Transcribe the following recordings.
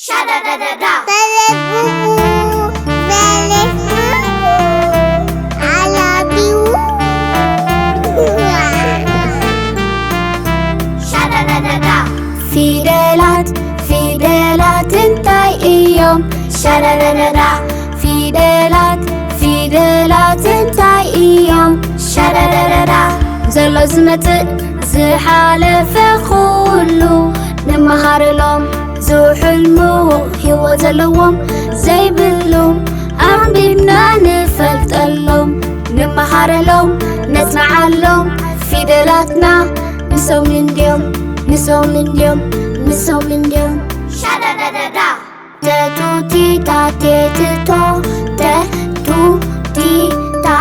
Sha-da-da-da-da. Beles Bubu, Beles Bubu, I love you. Sha-da-da-da-da. ፊደላት ፊደላት እንታይ እዮም ሻዳዳዳዳ ፊደላት ፊደላት እንታይ እዮም ሻዳዳዳዳ ዘሎ ዝመጽእ ዝሓለፈ ኩሉ ንመሃረሎም ዝሕልሙ ህይወት ዘለዎም ዘይብሉ ኣንቢብና ንፈልጠሎም ንመሃረሎም ነጽንዓሎም ፊደላትና ንሰው እንዲዮም ንሰው እንዲዮም Sha-da-da-da-da. Tetu tita teto tetu tita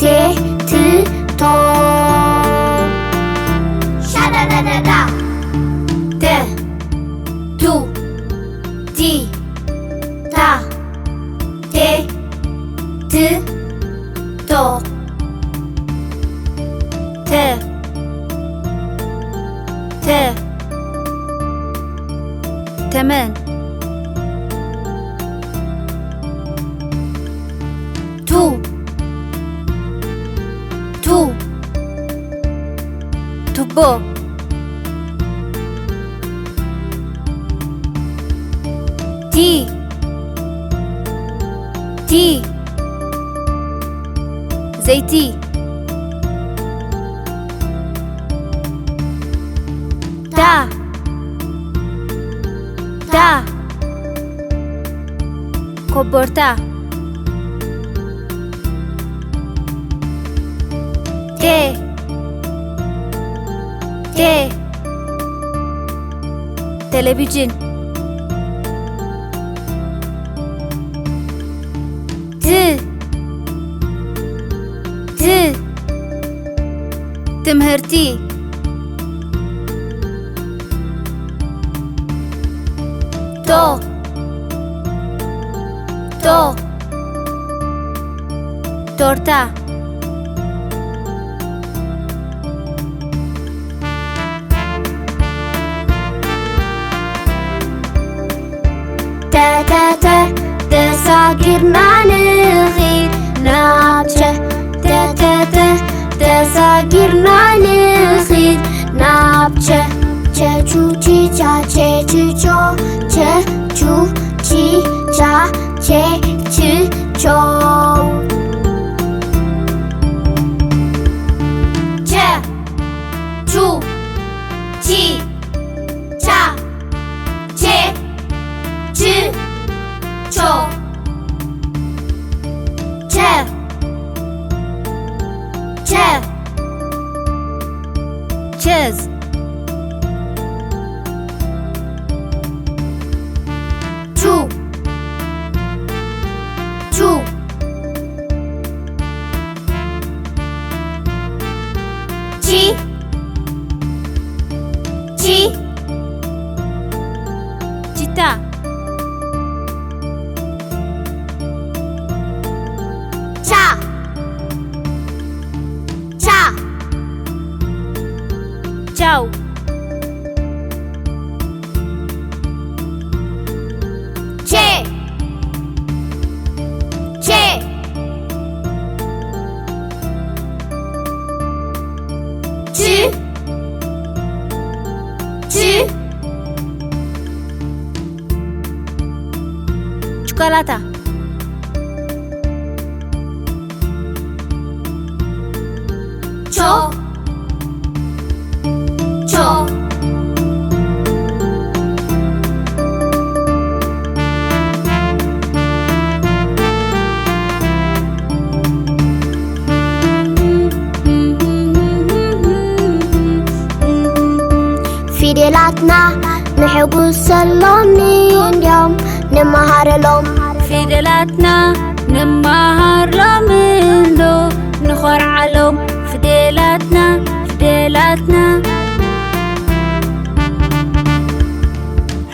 teto Sha-da-da-da-da. tetu tita teto temen tu tubo ti zaiti da koborta te televizyon ትምህርቲ torta ተሳጊርና ንኺድ ናብቸ ተሳጊርና ንኺድ ናብቸ ቸቹቺቻ ቸችቾ ቸቹቺቻ ቸችቾ Cheers. Chu. Chi. Chita. Cha. Ciao. Che. Chocolata. Cho. ፊደላትና ንሕጉሰሎም እንዲዮም ንመሃረሎም ፊደላትና ንመሃርሎም እንዶ ንኾርዓሎም ፊደላትና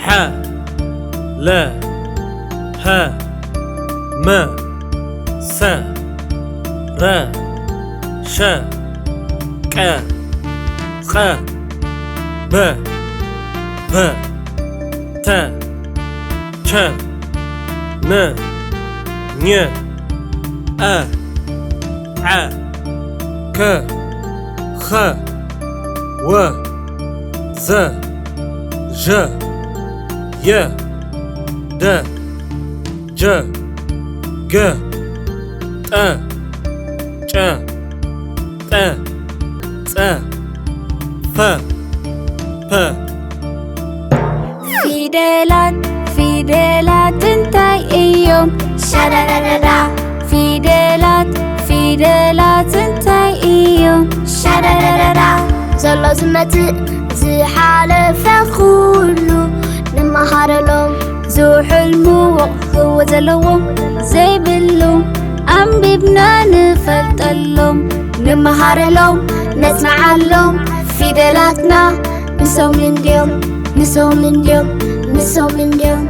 ح ل ه م س ر ش ق خ ب ب ت ن ن أ ع ك خ و ز ج ي د ج ج ط ጭ ጥ ጸ ፈ ፐ ፊደላት ፊደላት እንታይ እዮም ሻዳዳዳዳ ፊደላት ፊደላት እንታይ እዮም ሻዳዳዳዳ ዘሎ ዝመጽእ ዝሓለፈ ኩሉ ንመሃረሎም ዝሕልምዎ ህይወት ዘለዎም ዘይብሉ ኣንቢብና ንፈልጠሎም ንመሃረሎም ነጽንዓሎም ፊደላትና ንሶም እንድዮም ንሶም እንድዮም ንሶም እንድዮም